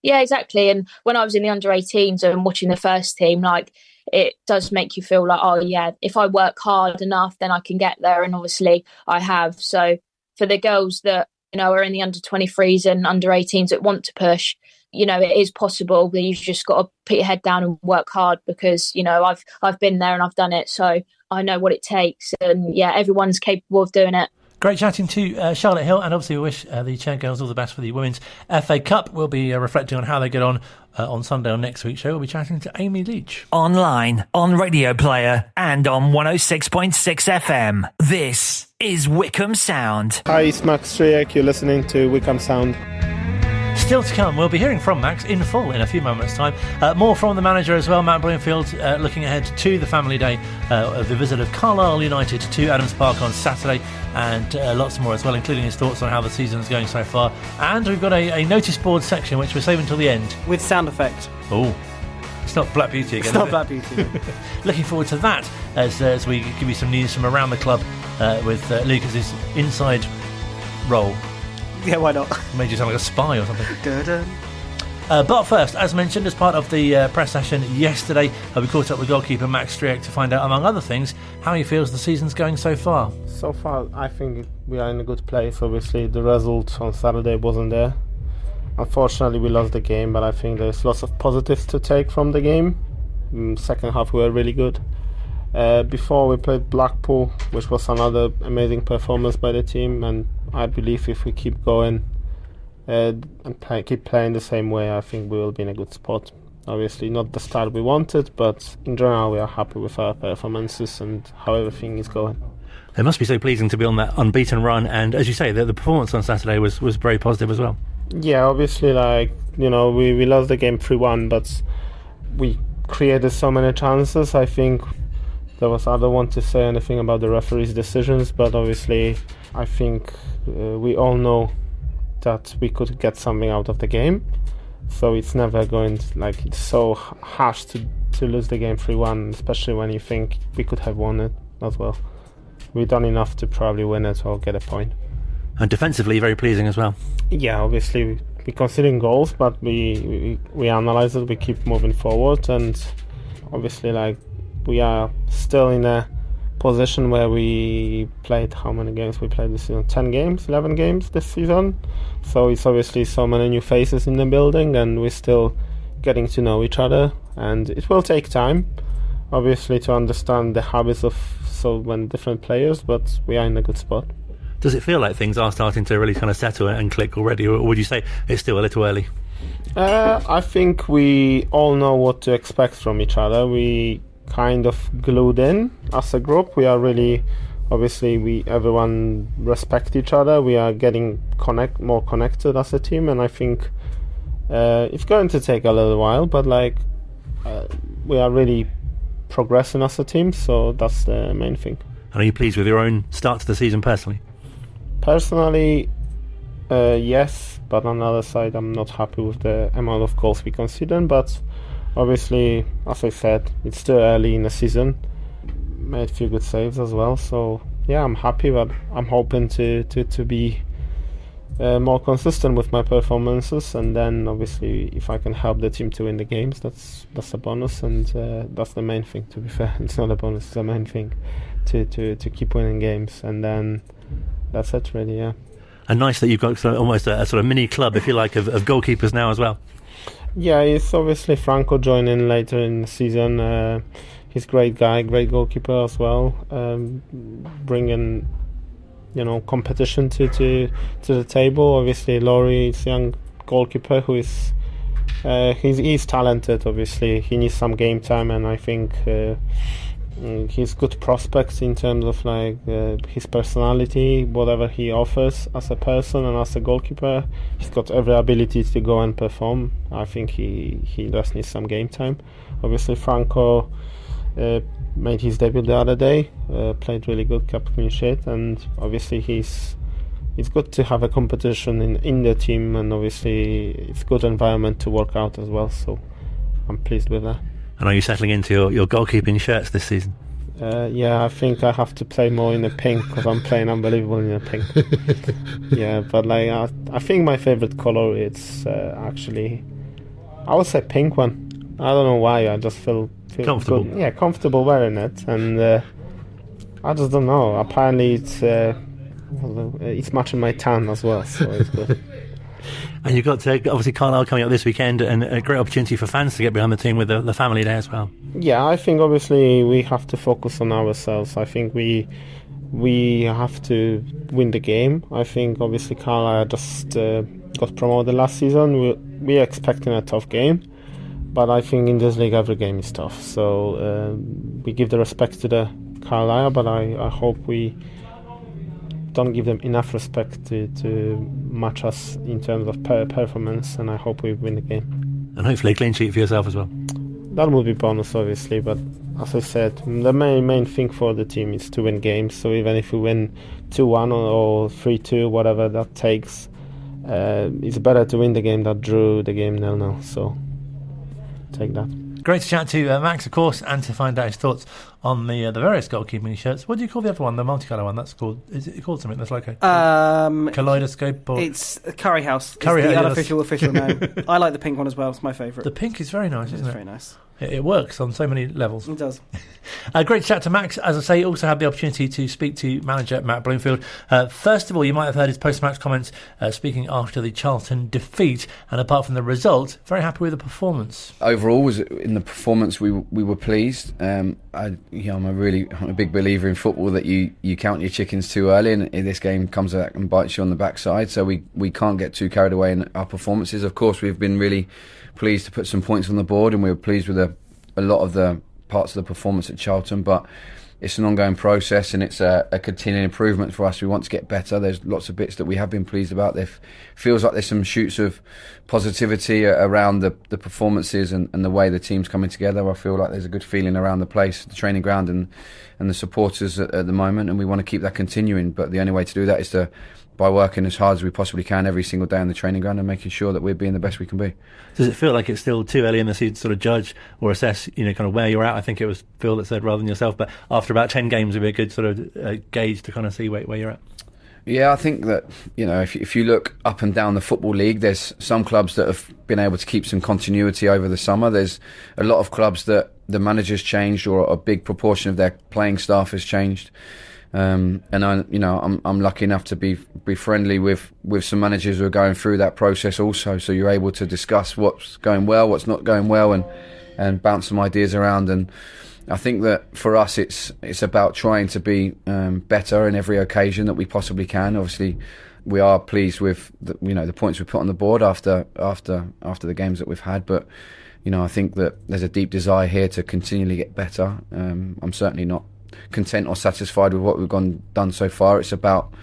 Yeah, exactly. And when I was in the under-18s and watching the first team, like, it does make you feel like, oh yeah, if I work hard enough, then I can get there. And obviously I have. So for the girls that, are in the under-23s and under-18s that want to push, it is possible, but you've just got to put your head down and work hard, because, I've been there and I've done it. So I know what it takes, and yeah, everyone's capable of doing it. Great chatting to Charlotte Hill, and obviously we wish the Chairgirls all the best for the Women's FA Cup. We'll be reflecting on how they get on Sunday on next week's show. We'll be chatting to Amy Leach. Online, on Radio Player, and on 106.6 FM. This is Wycombe Sound. Hi, it's Max Stryjek. You're listening to Wycombe Sound. Still to come, we'll be hearing from Max in full in a few moments' time. More from the manager as well, Matt Bloomfield, looking ahead to the family day of the visit of Carlisle United to Adams Park on Saturday, and lots more as well, including his thoughts on how the season is going so far. And we've got a notice board section which we're saving till the end. With sound effect. Oh, it's not Black Beauty again. It's not Black Beauty. Looking forward to that as we give you some news from around the club with Lucas's inside role. Yeah, why not? Made you sound like a spy or something. Dun-dun. But first, as mentioned, as part of the press session yesterday, we caught up with goalkeeper Max Stryjek to find out, among other things, how he feels the season's going so far. So far, I think we are in a good place. Obviously, the result on Saturday wasn't there. Unfortunately, we lost the game, but I think there's lots of positives to take from the game. Second half, we were really good. Before, we played Blackpool, which was another amazing performance by the team, and I believe if we keep going and keep playing the same way, I think we will be in a good spot. Obviously not the start we wanted, but in general we are happy with our performances and how everything is going. It must be so pleasing to be on that unbeaten run, and as you say, the performance on Saturday was very positive as well. Yeah, obviously, we lost the game 3-1, but we created so many chances. I think I don't want to say anything about the referee's decisions, but obviously I think we all know that we could get something out of the game. So it's never going to, it's so harsh to lose the game 3-1, especially when you think we could have won it as well. We've done enough to probably win it or get a point. And defensively, very pleasing as well. Yeah, obviously we're considering goals, but we analyze it, we keep moving forward, and obviously we are still in a position where we played, how many games we played this season? 10 games, 11 games this season. So it's obviously so many new faces in the building, and we're still getting to know each other, and it will take time, obviously, to understand the habits of so many different players, but we are in a good spot. Does it feel like things are starting to really kind of settle and click already, or would you say it's still a little early? I think we all know what to expect from each other. We kind of glued in as a group. We are really, obviously, everyone respect each other. We are getting more connected as a team, and I think it's going to take a little while, but we are really progressing as a team, so that's the main thing. And are you pleased with your own start to the season personally? Personally, yes, but on the other side, I'm not happy with the amount of goals we conceded, but obviously, as I said, it's still early in the season. Made a few good saves as well, so yeah, I'm happy, but I'm hoping to be more consistent with my performances, and then obviously if I can help the team to win the games, that's a bonus, and that's the main thing, to be fair. It's not a bonus, it's the main thing, to keep winning games, and then that's it really, yeah. And nice that you've got almost a sort of mini club, if you like, of goalkeepers now as well. Yeah, it's obviously Franco joining later in the season. He's a great guy, great goalkeeper as well, bringing competition to the table. Obviously, Laurie is a young goalkeeper who is he's talented. Obviously, he needs some game time, and I think he's good prospects in terms of his personality, whatever he offers as a person and as a goalkeeper. He's got every ability to go and perform. I think he just needs some game time. Obviously, Franco made his debut the other day, played really good, kept clean sheet, and obviously it's good to have a competition in the team, and obviously it's a good environment to work out as well, so I'm pleased with that. And are you settling into your goalkeeping shirts this season? Yeah, I think I have to play more in the pink, because I'm playing unbelievable in the pink. Yeah, but I think my favourite colour is actually, I would say pink one. I don't know why, I just feel comfortable. Good. Yeah, comfortable wearing it, and I just don't know. Apparently it's matching my tan as well, so it's good. And you've got obviously Carlisle coming up this weekend, and a great opportunity for fans to get behind the team with the family day as well. Yeah, I think obviously we have to focus on ourselves. I think we have to win the game. I think obviously Carlisle just got promoted last season. We're expecting a tough game, but I think in this league every game is tough. So we give the respect to the Carlisle, but I hope we don't give them enough respect to match us in terms of performance, and I hope we win the game. And hopefully a clean sheet for yourself as well. That would be bonus, obviously, but as I said, the main thing for the team is to win games. So even if we win 2-1 or 3-2, whatever that takes, it's better to win the game than drew the game 0-0. So take that. Great to chat to Max, of course, and to find out his thoughts on the various goalkeeping shirts. What do you call the other one, the multicolour one? That's called, is it called something? That's like a kaleidoscope? Or? It's Curry House. Curry it's the House. official name. I like the pink one as well. It's my favourite. The pink is very nice, isn't it? It's very nice. It works on so many levels. It does. Great chat to Max. As I say, also had the opportunity to speak to manager Matt Bloomfield. First of all, you might have heard his post-match comments speaking after the Charlton defeat. And apart from the result, very happy with the performance. Overall, in the performance, we were pleased. I'm a big believer in football that you count your chickens too early, and this game comes back and bites you on the backside. So we can't get too carried away in our performances. Of course, we've been really pleased to put some points on the board, and we were pleased with a lot of the parts of the performance at Charlton, but it's an ongoing process and it's a continuing improvement for us. We want to get better. There's lots of bits that we have been pleased about. There feels like there's some shoots of positivity around the performances and the way the team's coming together. I feel like there's a good feeling around the place, the training ground and the supporters at the moment, and we want to keep that continuing, but the only way to do that is by working as hard as we possibly can every single day on the training ground and making sure that we're being the best we can be. Does it feel like it's still too early in the season to sort of judge or assess, kind of where you're at? I think it was Phil that said rather than yourself, but after about 10 games, it'd be a good sort of gauge to kind of see where you're at. Yeah, I think that, if you look up and down the Football League, there's some clubs that have been able to keep some continuity over the summer. There's a lot of clubs that the manager's changed or a big proportion of their playing staff has changed. And I'm lucky enough to be friendly with some managers who are going through that process also. So you're able to discuss what's going well, what's not going well, and bounce some ideas around. And I think that for us, it's about trying to be better in every occasion that we possibly can. Obviously, we are pleased with the points we put on the board after the games that we've had, but I think that there's a deep desire here to continually get better. I'm certainly not content or satisfied with what we've done so far. It's about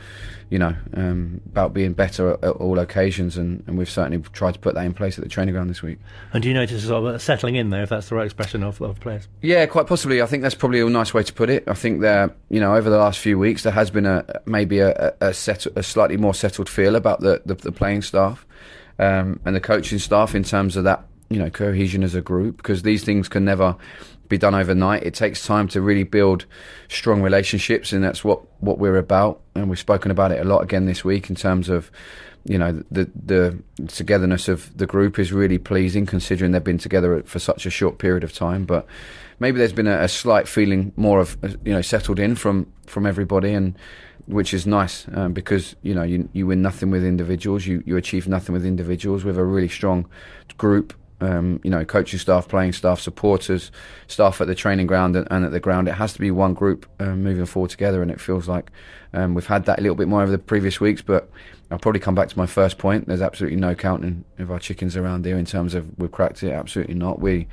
about being better at all occasions, and we've certainly tried to put that in place at the training ground this week. And do you notice sort of settling in there, if that's the right expression of players? Yeah, quite possibly. I think that's probably a nice way to put it. I think that over the last few weeks there has been maybe a slightly more settled feel about the playing staff and the coaching staff in terms of that cohesion as a group, because these things can never be done overnight. It takes time to really build strong relationships, and that's what we're about. And we've spoken about it a lot again this week in terms of the togetherness of the group is really pleasing, considering they've been together for such a short period of time. But maybe there's been a slight feeling more of settled in from everybody, and which is nice because you win nothing with individuals, you achieve nothing with individuals. With a really strong group, coaching staff, playing staff, supporters, staff at the training ground and at the ground. It has to be one group moving forward together, and it feels like we've had that a little bit more over the previous weeks. But I'll probably come back to my first point. There's absolutely no counting of our chickens around here in terms of we've cracked it. Absolutely not. We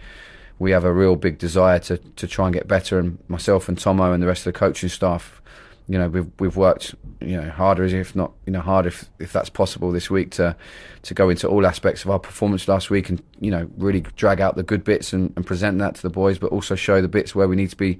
have a real big desire to try and get better, and myself and Tomo and the rest of the coaching staff, we've worked harder, if not hard if that's possible this week to go into all aspects of our performance last week and really drag out the good bits and present that to the boys, but also show the bits where we need to be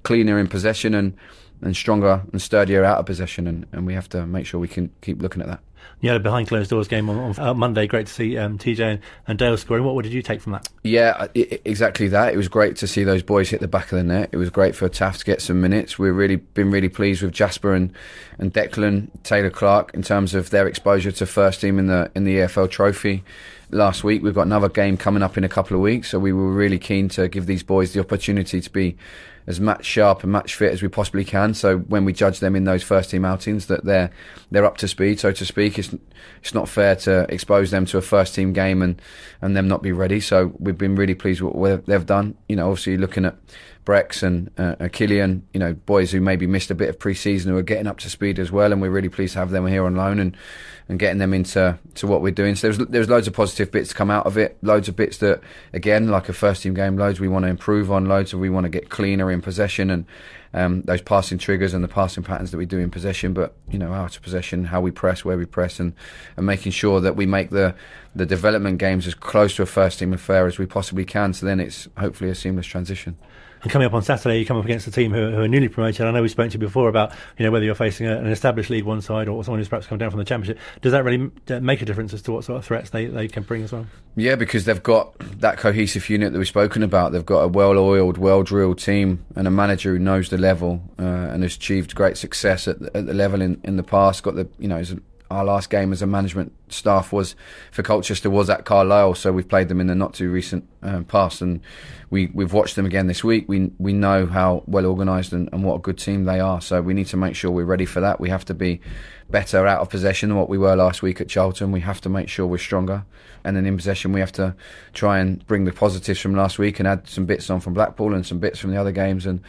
cleaner in possession and stronger and sturdier out of possession, and we have to make sure we can keep looking at that. Yeah, behind closed doors game on Monday. Great to see TJ and Dale scoring. What did you take from that? Yeah, exactly that. It was great to see those boys hit the back of the net. It was great for Taff to get some minutes. We've been really pleased with Jasper and Declan, Taylor Clark in terms of their exposure to first team in the EFL Trophy last week. We've got another game coming up in a couple of weeks, so we were really keen to give these boys the opportunity to be as match sharp and match fit as we possibly can, so when we judge them in those first team outings that they're up to speed, so to speak. It's not fair to expose them to a first team game and them not be ready. So we've been really pleased with what they've done. Obviously looking at Brex and Killian, boys who maybe missed a bit of pre-season who are getting up to speed as well, and we're really pleased to have them here on loan and getting them into what we're doing. So there's loads of positive bits to come out of it, loads of bits that, again, like a first team game, loads we want to improve on, loads we want to get cleaner in possession and those passing triggers and the passing patterns that we do in possession, but out of possession, how we press, where we press, and making sure that we make the development games as close to a first team affair as we possibly can, so then it's hopefully a seamless transition. And coming up on Saturday, you come up against a team who are newly promoted. I know we spoke to you before about whether you're facing an established League One side or someone who's perhaps come down from the Championship. Does that really make a difference as to what sort of threats they can bring as well? Yeah, because they've got that cohesive unit that we've spoken about. They've got a well-oiled, well-drilled team and a manager who knows the level and has achieved great success at the level in the past. Got our last game as a management staff was for Colchester was at Carlisle, so we've played them in the not too recent past, and we've watched them again this week. We know how well organised and what a good team they are, so we need to make sure we're ready for that. We have to be better out of possession than what we were last week at Charlton. We have to make sure we're stronger, and then in possession we have to try and bring the positives from last week and add some bits on from Blackpool and some bits from the other games, and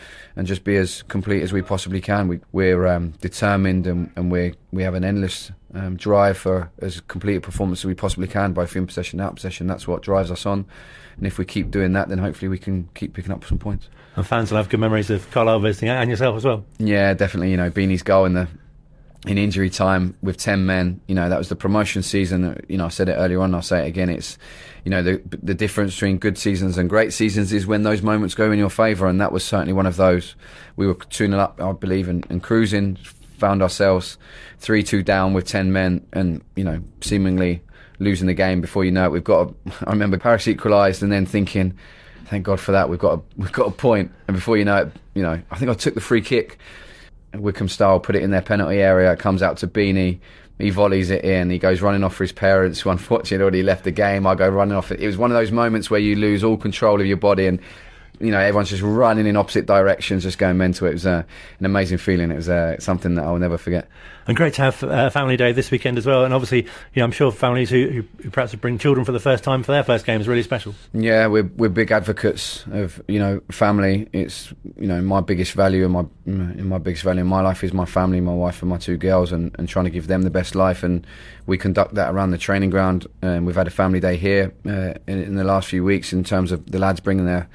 just be as complete as we possibly can. We're determined and we have an endless drive for as complete a performance as we possibly can, both in possession and out of possession. That's what drives us on, and if we keep doing that, then hopefully we can keep picking up some points. And fans will have good memories of Carlisle visiting, and yourself as well. Yeah, definitely. Beanie's goal in injury time with 10 men, that was the promotion season. I said it earlier on, I'll say it again. It's the difference between good seasons and great seasons is when those moments go in your favour, and that was certainly one of those. We were 2-0 up, I believe, and cruising, found ourselves 3-2 down with 10 men and seemingly losing the game. Before you know it, I remember Paris equalised and then thinking, thank God for that, we've got a point. And before you know it, I think I took the free kick, Wycombe style, put it in their penalty area, it comes out to Beanie, he volleys it in, he goes running off for his parents who unfortunately had already left the game. I go running off. It was one of those moments where you lose all control of your body and everyone's just running in opposite directions, just going mental. It was an amazing feeling. It was something that I'll never forget. And great to have Family Day this weekend as well. And obviously, I'm sure families who perhaps bring children for the first time for their first game is really special. Yeah, we're big advocates of family. It's my biggest value and my biggest value in my life is my family, my wife and my 2 girls, and trying to give them the best life. And we conduct that around the training ground. We've had a Family Day here in the last few weeks in terms of the lads bringing their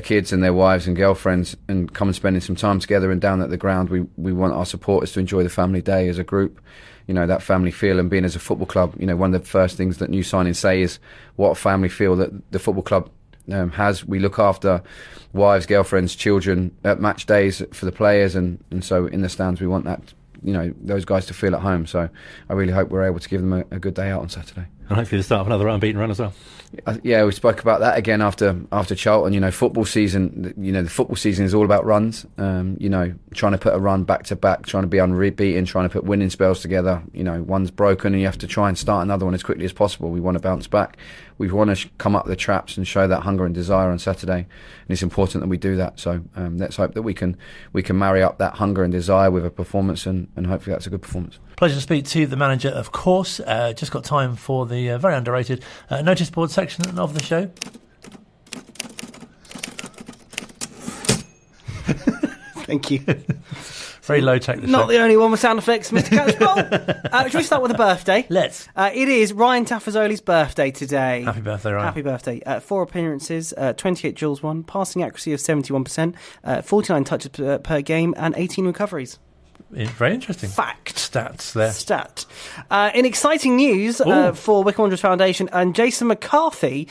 kids and their wives and girlfriends and come and spending some time together. And down at the ground, we want our supporters to enjoy the family day as a group. That family feel, and being as a football club, one of the first things that new signings say is what a family feel that the football club has. We look after wives, girlfriends, children at match days for the players, and so in the stands we want that those guys to feel at home. So I really hope we're able to give them a good day out on Saturday. And hopefully the start of another unbeaten run as well. Yeah, we spoke about that again after Charlton. Football season. The football season is all about runs. Trying to put a run back to back, trying to be unbeaten, trying to put winning spells together. One's broken and you have to try and start another one as quickly as possible. We want to bounce back. We want to come up the traps and show that hunger and desire on Saturday, and it's important that we do that. So let's hope that we can marry up that hunger and desire with a performance, and hopefully that's a good performance. Pleasure to speak to the manager, of course. Just got time for the very underrated notice board section of the show. Thank you. Very low tech. Not the only one with sound effects, Mr. Catchpole. Should we start with a birthday? Let's. It is Ryan Taffazoli's birthday today. Happy birthday, Ryan. Happy birthday. 4 appearances, 28 duels won, passing accuracy of 71%, 49 touches per game, and 18 recoveries. Very interesting. Fact. Stats there. Stat. In exciting news for Wycombe Wanderers Foundation and Jason McCarthy,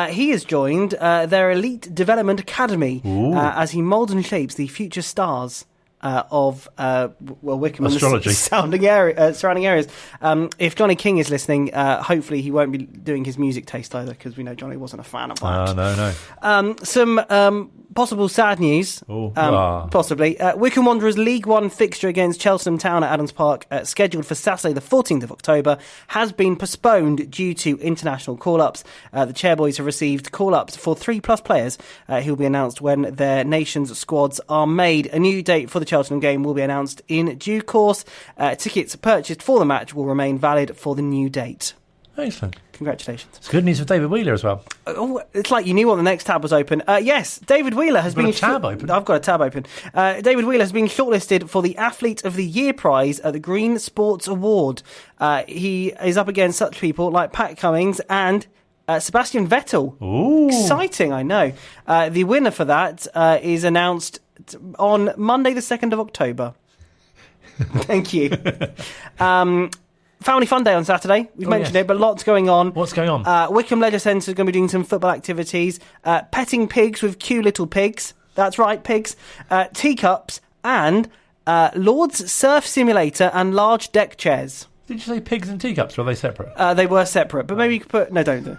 he has joined their Elite Development Academy as he moulds and shapes the future stars of Wycombe astrology and the surrounding areas. If Johnny King is listening, hopefully he won't be doing his music taste either, because we know Johnny wasn't a fan of that. No. Some possible sad news. Possibly. Wycombe Wanderers League One fixture against Cheltenham Town at Adams Park, scheduled for Saturday the 14th of October, has been postponed due to international call-ups. The Chairboys have received call-ups for 3+ players who will be announced when their nation's squads are made. A new date for the Cheltenham game will be announced in due course. Tickets purchased for the match will remain valid for the new date. Excellent. Congratulations. It's good news for David Wheeler as well. Oh, it's like you knew what the next tab was open. Yes, David Wheeler has been... You've got a tab open? I've got a tab open. David Wheeler has been shortlisted for the Athlete of the Year prize at the Green Sports Award. He is up against such people like Pat Cummings and Sebastian Vettel. Ooh. Exciting, I know. The winner for that is announced on Monday the 2nd of October. Thank you. Family Fun Day on Saturday. We've mentioned it, but lots going on. What's going on? Wycombe Leisure Centre is going to be doing some football activities. Petting pigs with cute little pigs. That's right, pigs. Teacups and Lord's Surf Simulator and large deck chairs. Did you say pigs and teacups, or are they separate? They were separate, but maybe you could put... No, don't.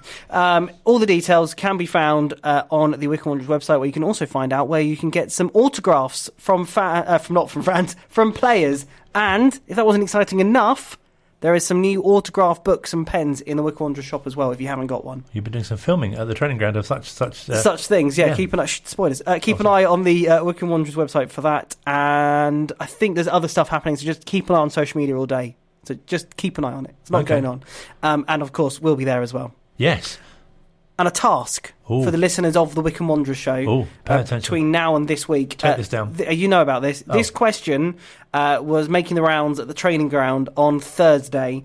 All the details can be found on the Wycombe Wanderers website, where you can also find out where you can get some autographs from players. And, if that wasn't exciting enough... There is some new autograph books and pens in the Wycombe Wanderers shop as well, if you haven't got one. You've been doing some filming at the training ground of such things, yeah. Keep an eye, spoilers. Keep an eye on the Wycombe Wanderers website for that, and I think there's other stuff happening. So just keep an eye on social media all day. So just keep an eye on it. It's not going on, and of course we'll be there as well. Yes. And a task for the listeners of the Wycombe Wanderers Show between now and this week. Take this down. You know about this. This question was making the rounds at the training ground on Thursday.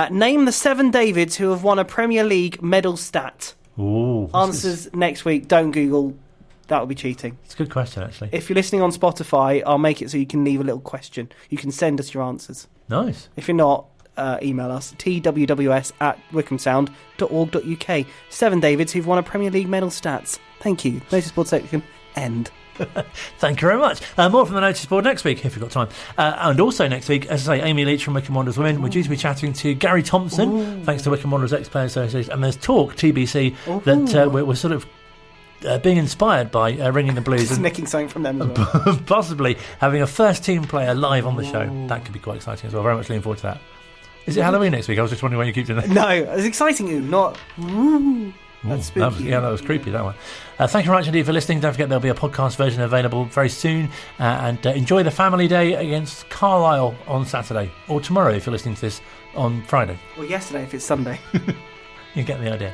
Name the 7 Davids who have won a Premier League medal stat. Ooh, Answers next week. Don't Google. That would be cheating. It's a good question, actually. If you're listening on Spotify, I'll make it so you can leave a little question. You can send us your answers. Nice. If you're not... email us twws@wycombesound.org.uk. 7 Davids who've won a Premier League medal stats. Thank you. Notice board section end. Thank you very much. More from the notice board next week if we've got time. And also next week, as I say, Amy Leach from Wycombe Wanderers Women. We're due to be chatting to Gary Thompson, thanks to Wycombe Wanderers Ex-Player Association. And there's talk, TBC, that we're sort of being inspired by Ringing the Blues. Just nicking something from them as well. Possibly having a first-team player live on the show. That could be quite exciting as well. Very much looking forward to that. Is it Halloween next week? I was just wondering why you keep doing that. No, it's exciting, not... That's spooky. That was creepy, that one. Thank you very much indeed for listening. Don't forget there'll be a podcast version available very soon. And enjoy the family day against Carlisle on Saturday. Or tomorrow if you're listening to this on Friday. Or yesterday if it's Sunday. You get the idea.